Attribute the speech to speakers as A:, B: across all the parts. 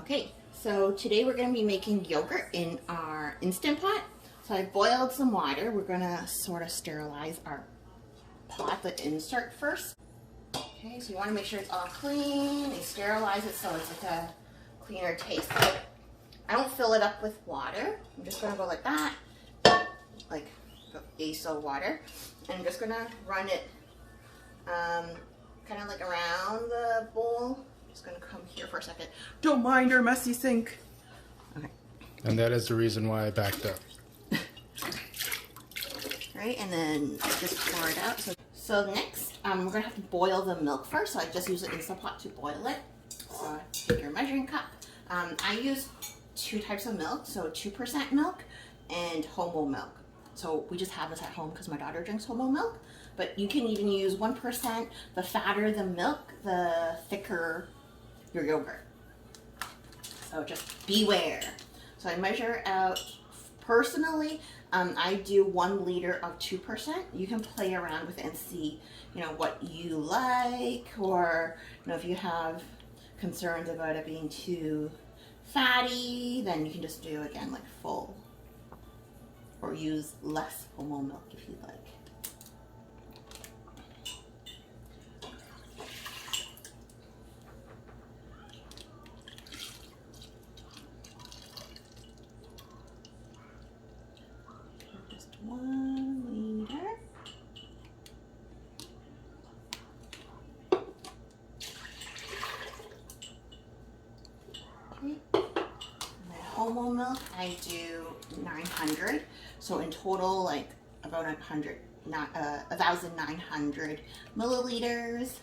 A: Okay, so today we're going to be making yogurt in our Instant Pot. So I boiled some water. We're going to sort of sterilize our pot, the insert first. Okay, so you want to make sure it's all clean and sterilize it so it's like a cleaner taste. So I don't fill it up with water. I'm just going to go like that, like ASO water. And I'm just going to run it kind of like around the bowl. Just gonna come here for a second. Don't mind our messy sink. Okay.
B: And that is the reason why I backed up.
A: Right, and then just pour it out. So next, we're gonna have to boil the milk first. So I just use the Instant Pot to boil it. So take your measuring cup. I use two types of milk, so 2% milk and homo milk. So we just have this at home because my daughter drinks homo milk. But you can even use 1%. The fatter the milk, the thicker your yogurt. So just beware. So I measure out, personally, I do 1 liter of 2%. You can play around with it and see, what you like, or, if you have concerns about it being too fatty, then you can just do, again, like full. Or use less homo milk if you'd like. Just 1 liter. Okay. My homo milk, I do 900. So in total, like about 1,900 milliliters.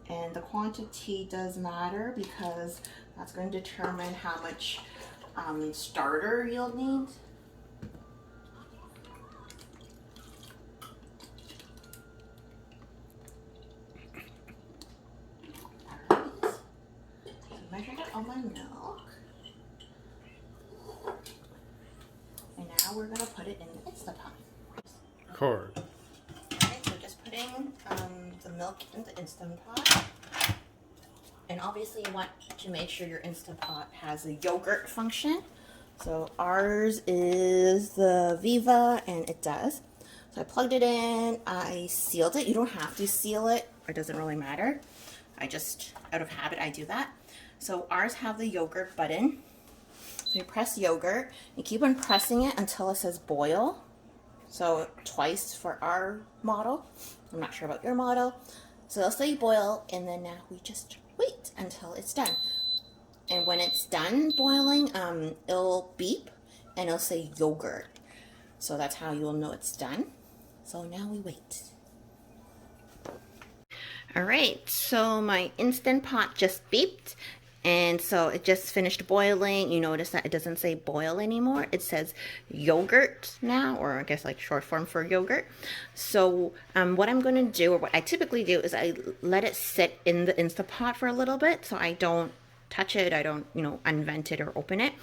A: And the quantity does matter because that's going to determine how much starter you'll need. Alright, so I measured it on my milk. And now we're going to put it in the Instant Pot.
B: Cord.
A: Alright, so just putting the milk in the Instant Pot. And obviously you want to make sure your Instant Pot has a yogurt function. So ours is the Viva, and it does. So I plugged it in, I sealed it. You don't have to seal it, it doesn't really matter. I just, out of habit, I do that. So ours have the yogurt button. So you press yogurt, you keep on pressing it until it says boil. So twice for our model. I'm not sure about your model. So it'll say boil, and then now we just wait until it's done. And when it's done boiling, it'll beep and it'll say yogurt. So that's how you'll know it's done. So now we wait. All right, so my Instant Pot just beeped. And so it just finished boiling. You notice that it doesn't say boil anymore. It says yogurt now, or I guess like short form for yogurt. So what I'm going to do, or what I typically do, is I let it sit in the Instant Pot for a little bit. So I don't touch it. I don't, unvent it or open it.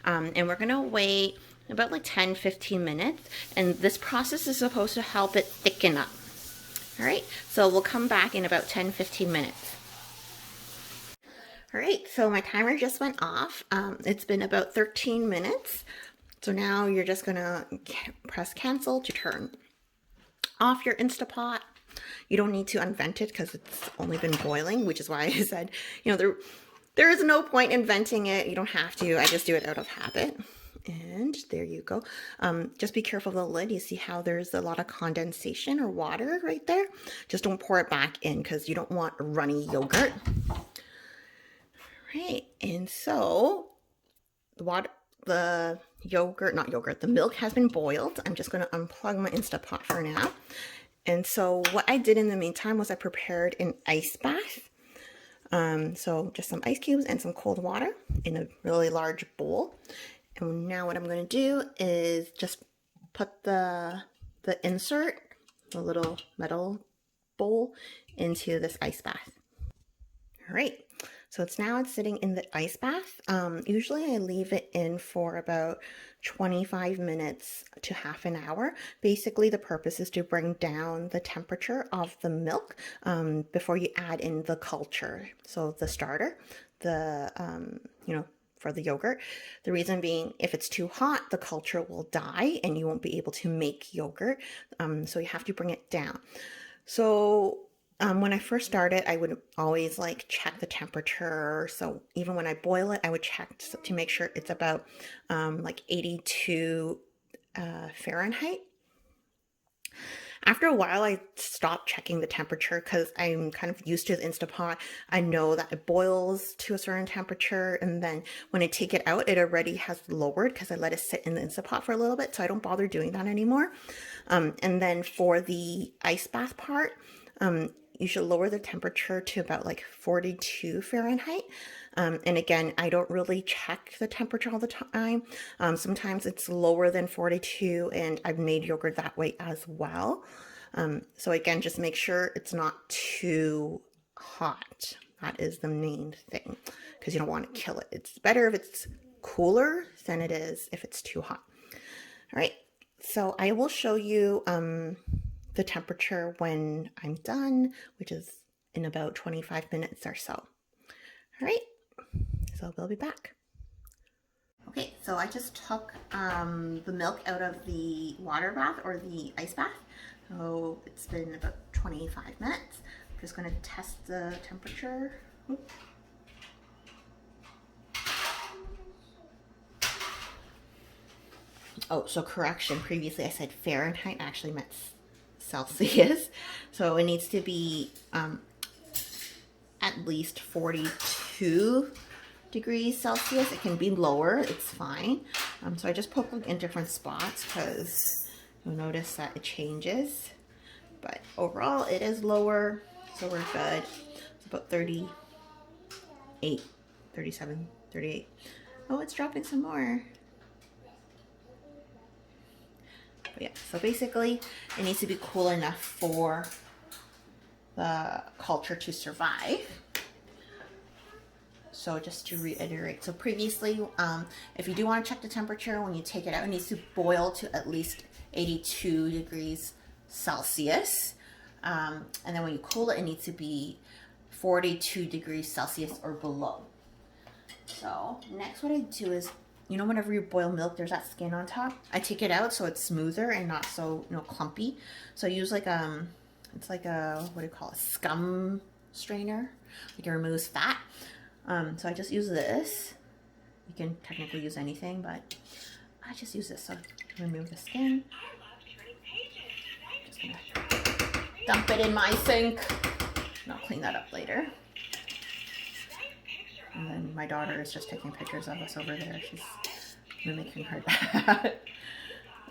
A: And we're going to wait about like 10-15 minutes. And this process is supposed to help it thicken up. All right, so we'll come back in about 10-15 minutes. All right, so my timer just went off. It's been about 13 minutes. So now you're just gonna press cancel to turn off your Instant Pot. You don't need to unvent it because it's only been boiling, which is why I said, there is no point in venting it. You don't have to. I just do it out of habit. And there you go. Just be careful of the lid. You see how there's a lot of condensation or water right there? Just don't pour it back in because you don't want runny yogurt. Right, and so the milk has been boiled. I'm just going to unplug my Instant Pot for now. And so what I did in the meantime was I prepared an ice bath. So just some ice cubes and some cold water in a really large bowl. And now what I'm going to do is just put the insert, the little metal bowl, into this ice bath. All right. So it's sitting in the ice bath. Usually I leave it in for about 25 minutes to half an hour. Basically, the purpose is to bring down the temperature of the milk before you add in the culture. So the starter, the, for the yogurt. The reason being, if it's too hot, the culture will die and you won't be able to make yogurt. So you have to bring it down. So when I first started, I would always like check the temperature. So even when I boil it, I would check to make sure it's about like 82 Fahrenheit. After a while, I stopped checking the temperature because I'm kind of used to the Instapot. I know that it boils to a certain temperature, and then when I take it out, it already has lowered because I let it sit in the Instapot for a little bit, so I don't bother doing that anymore. And then for the ice bath part, you should lower the temperature to about like 42 Fahrenheit. And again, I don't really check the temperature all the time. Sometimes it's lower than 42, and I've made yogurt that way as well. So again, just make sure it's not too hot. That is the main thing, because you don't want to kill it. It's better if it's cooler than it is if it's too hot. All right, so I will show you the temperature when I'm done, which is in about 25 minutes or so. All right, so we'll be back. Okay, so I just took the milk out of the water bath or the ice bath. So it's been about 25 minutes. I'm just going to test the temperature. Oops. Oh, so correction. Previously I said Fahrenheit, actually meant Celsius. So it needs to be at least 42 degrees Celsius. It can be lower, it's fine. So I just poke in different spots because you'll notice that it changes. But overall it is lower, so we're good. It's about 38, 37, 38. Oh, it's dropping some more. But yeah, so basically it needs to be cool enough for the culture to survive. So just to reiterate, so previously, if you do want to check the temperature when you take it out, it needs to boil to at least 82 degrees Celsius. And then when you cool it, it needs to be 42 degrees Celsius or below. So next what I do is, whenever you boil milk, there's that skin on top. I take it out so it's smoother and not so, clumpy. So I use like it's like a, what do you call it, scum strainer. Like it removes fat. So I just use this. You can technically use anything, but I just use this. So remove the skin. Just gonna dump it in my sink. And I'll clean that up later. And then my daughter is just taking pictures of us over there. She's mimicking her dad.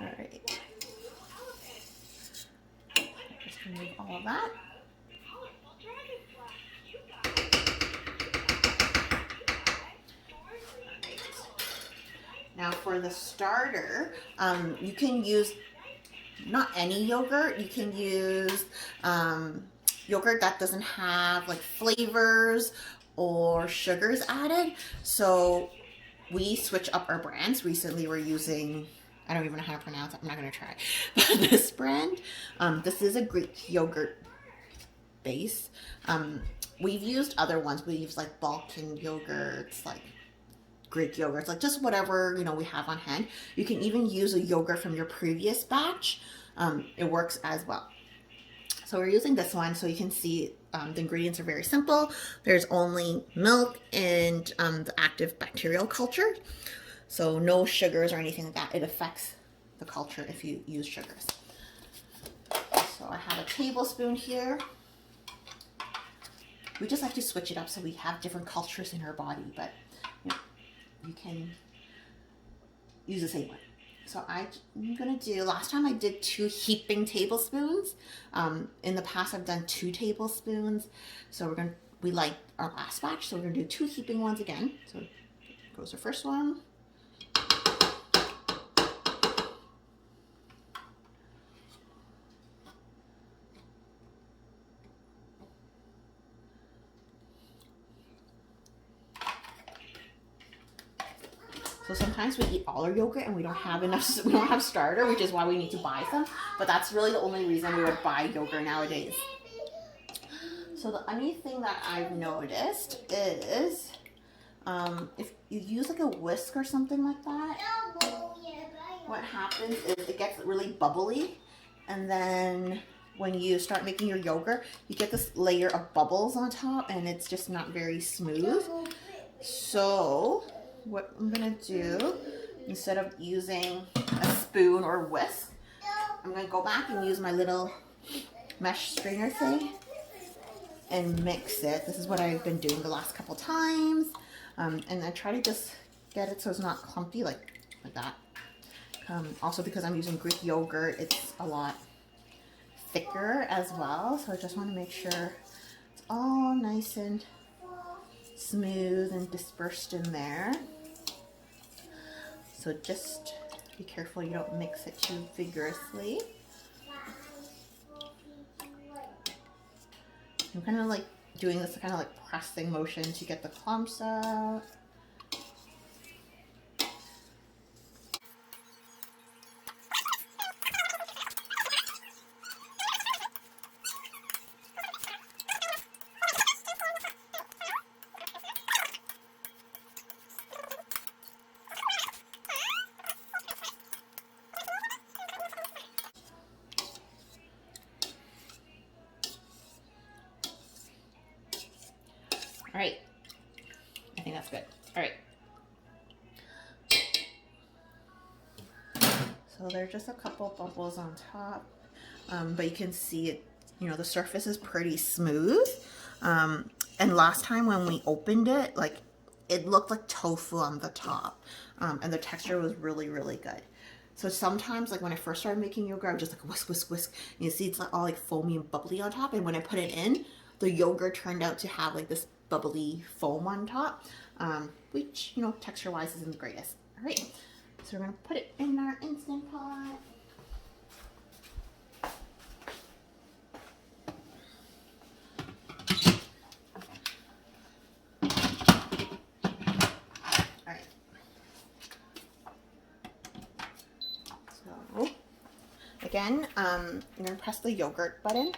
A: All right. Just remove all of that. Now for the starter, you can use not any yogurt. You can use yogurt that doesn't have like flavors or sugars added. So we switch up our brands. Recently we're using, I don't even know how to pronounce it. I'm not going to try. But this brand, this is a Greek yogurt base. We've used other ones. We use like Balkan yogurts, like Greek yogurts, like just whatever, we have on hand. You can even use a yogurt from your previous batch. It works as well. So we're using this one, so you can see the ingredients are very simple. There's only milk and the active bacterial culture. So no sugars or anything like that. It affects the culture if you use sugars. So I have a tablespoon here. We just like to switch it up so we have different cultures in our body, but you can use the same one. So I'm gonna do, last time I did 2 heaping tablespoons. In the past I've done 2 tablespoons. So we like our last batch, so we're gonna do 2 heaping ones again. So goes the first one. So sometimes we eat all our yogurt and we don't have enough, we don't have starter, which is why we need to buy some. But that's really the only reason we would buy yogurt nowadays. So the only thing that I've noticed is if you use like a whisk or something like that, what happens is it gets really bubbly, and then when you start making your yogurt, you get this layer of bubbles on top, and it's just not very smooth. So what I'm gonna do, instead of using a spoon or whisk, I'm gonna go back and use my little mesh strainer thing and mix it. This is what I've been doing the last couple times. And I try to just get it so it's not clumpy like that. Also because I'm using Greek yogurt, it's a lot thicker as well. So I just want to make sure it's all nice and smooth and dispersed in there. So just be careful you don't mix it too vigorously. I'm kind of like doing this kind of like pressing motion to get the clumps out. All right, I think that's good. All right. So there's just a couple bubbles on top, but you can see it, you know, the surface is pretty smooth. And last time when we opened it, like it looked like tofu on the top, and the texture was really, really good. So sometimes, like when I first started making yogurt, I would just like whisk, whisk, whisk. And you see it's like all like foamy and bubbly on top. And when I put it in, the yogurt turned out to have like this bubbly foam on top, which, you know, texture wise isn't the greatest. All right, so we're gonna put it in our Instant Pot. All right, so again, you're gonna press the yogurt button.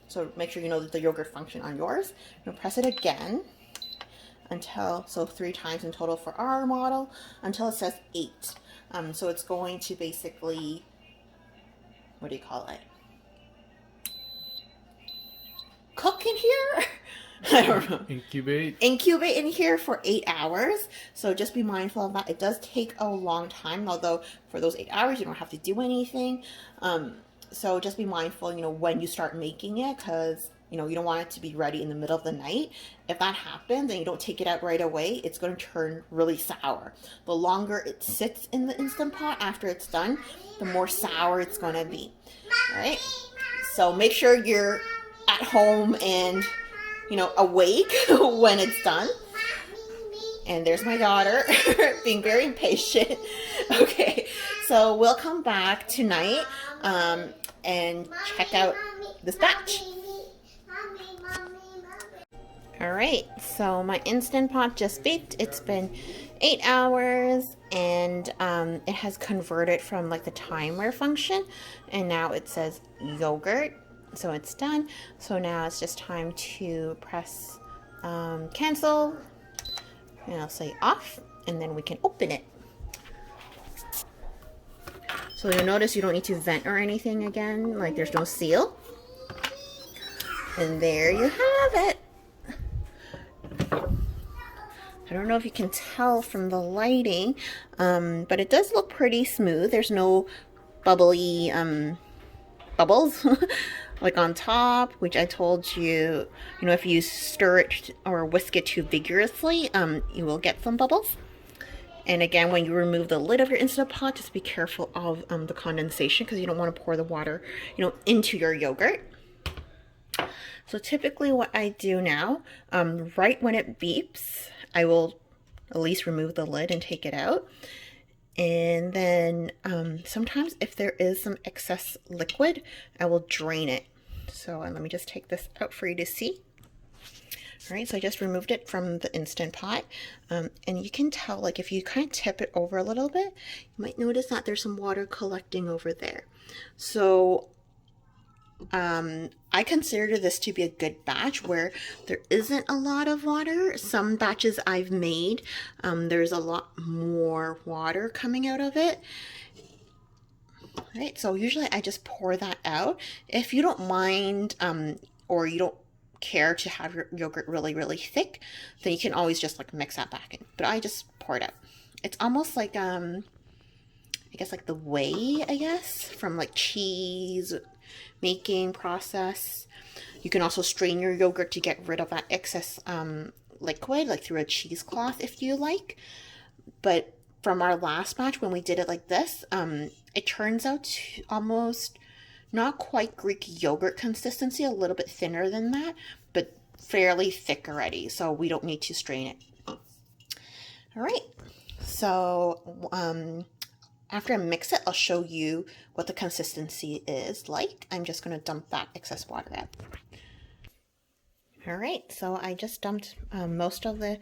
A: So make sure you know that the yogurt function on yours. You'll press it again until, so 3 times in total for our model, until it says 8. So it's going to basically, what do you call it? Cook in here? I don't know.
B: Incubate
A: in here for 8 hours. So just be mindful of that. It does take a long time, although for those 8 hours you don't have to do anything. So just be mindful, you know, when you start making it, because, you know, you don't want it to be ready in the middle of the night. If that happens and you don't take it out right away, it's going to turn really sour. The longer it sits in the Instant Pot after it's done, the more sour it's going to be. All right? So make sure you're at home and, you know, awake when it's done. And there's my daughter being very impatient. Okay, so we'll come back tonight and check out this batch. All right, so my Instant Pot just baked. It's been 8 hours, and it has converted from like the timer function, and now it says yogurt. So it's done. So now it's just time to press cancel, and I'll say off, and then we can open it. So you'll notice you don't need to vent or anything again, like there's no seal. And there you have it. I don't know if you can tell from the lighting, but it does look pretty smooth. There's no bubbly bubbles like on top, which I told you, you know, if you stir it or whisk it too vigorously, you will get some bubbles. And again, when you remove the lid of your Instant Pot, just be careful of the condensation, because you don't want to pour the water, you know, into your yogurt. So typically what I do now, right when it beeps, I will at least remove the lid and take it out. And then sometimes if there is some excess liquid, I will drain it. So let me just take this out for you to see. All right, so I just removed it from the Instant Pot. And you can tell, like, if you kind of tip it over a little bit, you might notice that there's some water collecting over there. So I consider this to be a good batch where there isn't a lot of water. Some batches I've made, there's a lot more water coming out of it. All right, so usually I just pour that out. If you don't mind, or you don't care to have your yogurt really, really thick, then you can always just like mix that back in. But I just pour it out. It's almost like, I guess like the whey, I guess, from like cheese making process. You can also strain your yogurt to get rid of that excess liquid, like through a cheesecloth if you like. But from our last batch, when we did it like this, it turns out to almost not quite Greek yogurt consistency, a little bit thinner than that, but fairly thick already, so we don't need to strain it. All right, so after I mix it, I'll show you what the consistency is like. I'm just going to dump that excess water out. All right, so I just dumped most of the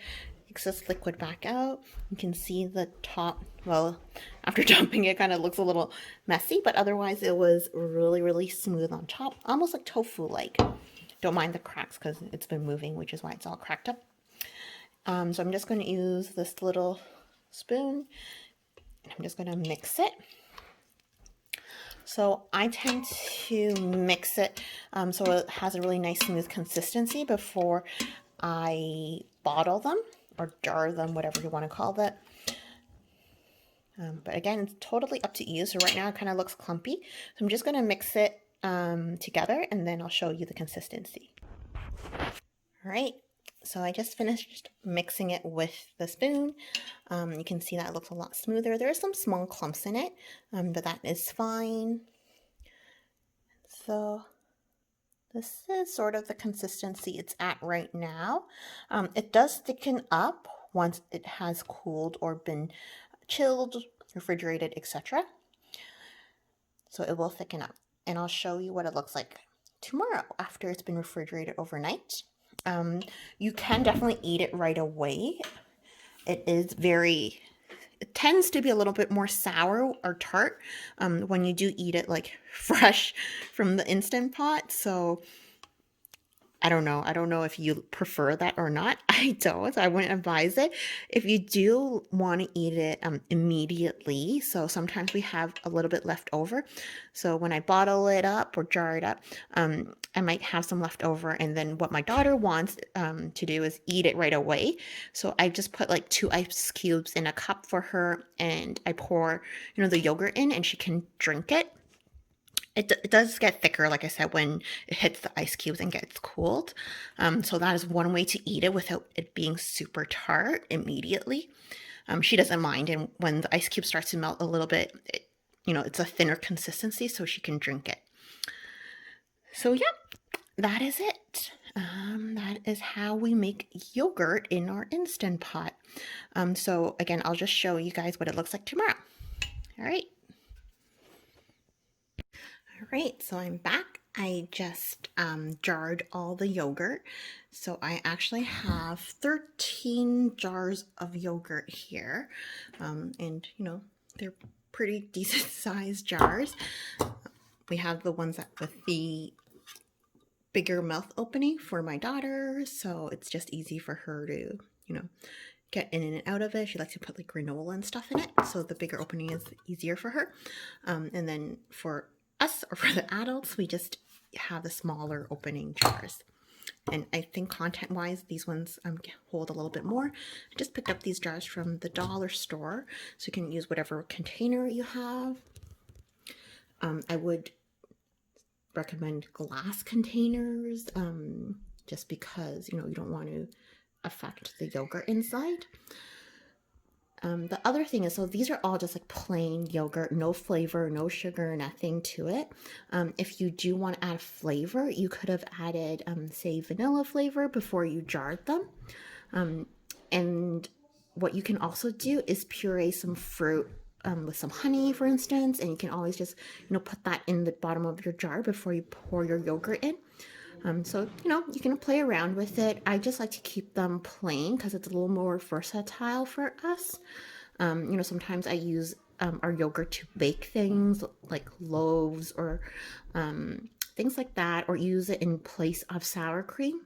A: excess liquid back out. You can see the top, well, after dumping it kind of looks a little messy, but otherwise it was really, really smooth on top, almost like tofu-like. Don't mind the cracks because it's been moving, which is why it's all cracked up. So I'm just going to use this little spoon. I'm just going to mix it. So I tend to mix it so it has a really nice smooth consistency before I bottle them or jar them, whatever you want to call that. But again, it's totally up to you. So right now it kind of looks clumpy. So I'm just going to mix it together and then I'll show you the consistency. All right. So I just finished mixing it with the spoon. You can see that it looks a lot smoother. There are some small clumps in it, but that is fine. So this is sort of the consistency it's at right now. It does thicken up once it has cooled or been chilled, refrigerated, etc. So it will thicken up. And I'll show you what it looks like tomorrow after it's been refrigerated overnight. You can definitely eat it right away. It tends to be a little bit more sour or tart when you do eat it like fresh from the Instant Pot. So I don't know if you prefer that or not. I don't. I wouldn't advise it. If you do want to eat it immediately, so sometimes we have a little bit left over. So when I bottle it up or jar it up, I might have some left over. And then what my daughter wants to do is eat it right away. So I just put like 2 ice cubes in a cup for her, and I pour, the yogurt in, and she can drink it. It does get thicker, like I said, when it hits the ice cubes and gets cooled. So that is one way to eat it without it being super tart immediately. She doesn't mind, and when the ice cube starts to melt a little bit, it's a thinner consistency, so she can drink it. So yeah, that is it. That is how we make yogurt in our Instant Pot. So again, I'll just show you guys what it looks like tomorrow. All right. All right, so I'm back. I just jarred all the yogurt. So I actually have 13 jars of yogurt here. And, they're pretty decent sized jars. We have the ones with the bigger mouth opening for my daughter. So it's just easy for her to, get in and out of it. She likes to put like granola and stuff in it. So the bigger opening is easier for her. And then for us, or for the adults, we just have the smaller opening jars. And I think content-wise, these ones hold a little bit more. I just picked up these jars from the dollar store, so you can use whatever container you have. I would recommend glass containers, just because, you don't want to affect the yogurt inside. The other thing is, so these are all just like plain yogurt, no flavor, no sugar, nothing to it. If you do want to add flavor, you could have added, say, vanilla flavor before you jarred them. And what you can also do is puree some fruit with some honey, for instance, and you can always just, put that in the bottom of your jar before you pour your yogurt in. So, you know, you can play around with it. I just like to keep them plain because it's a little more versatile for us. You know, sometimes I use our yogurt to bake things like loaves or things like that, or use it in place of sour cream.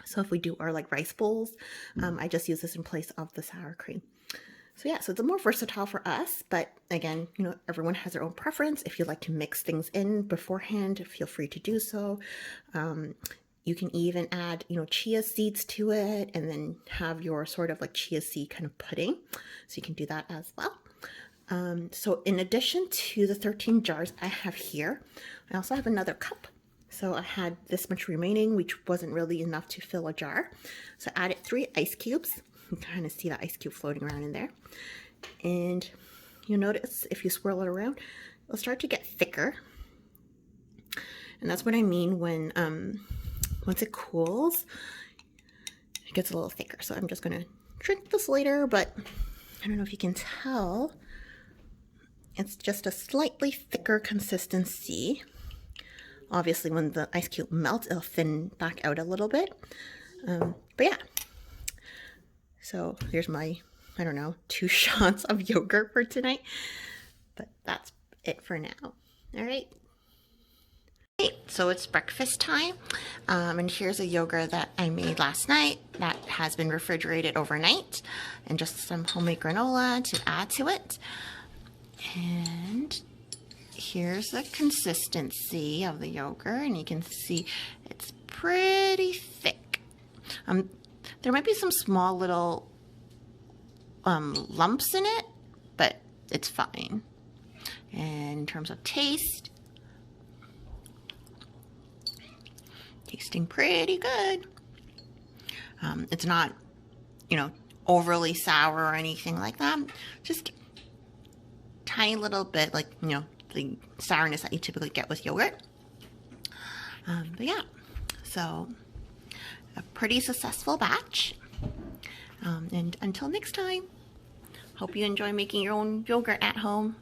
A: So if we do our like rice bowls, I just use this in place of the sour cream. So yeah, so it's more versatile for us, but again, you know, everyone has their own preference. If you like to mix things in beforehand, feel free to do so. You can even add, you know, chia seeds to it and then have your sort of like chia seed kind of pudding. So you can do that as well. So in addition to the 13 jars I have here, I also have another cup. So I had this much remaining, which wasn't really enough to fill a jar. So I added 3 ice cubes. You can kind of see the ice cube floating around in there. And you'll notice if you swirl it around, it'll start to get thicker. And that's what I mean when, once it cools, it gets a little thicker. So I'm just going to drink this later, but I don't know if you can tell. It's just a slightly thicker consistency. Obviously, when the ice cube melts, it'll thin back out a little bit. But yeah. So here's my, I don't know, 2 shots of yogurt for tonight. But that's it for now. All right. So it's breakfast time. And here's a yogurt that I made last night that has been refrigerated overnight. And just some homemade granola to add to it. And here's the consistency of the yogurt. And you can see it's pretty thick. There might be some small little lumps in it, but it's fine. And in terms of taste, tasting pretty good. It's not, you know, overly sour or anything like that. Just tiny little bit, like, you know, the sourness that you typically get with yogurt. But yeah, so a pretty successful batch. And until next time, hope you enjoy making your own yogurt at home.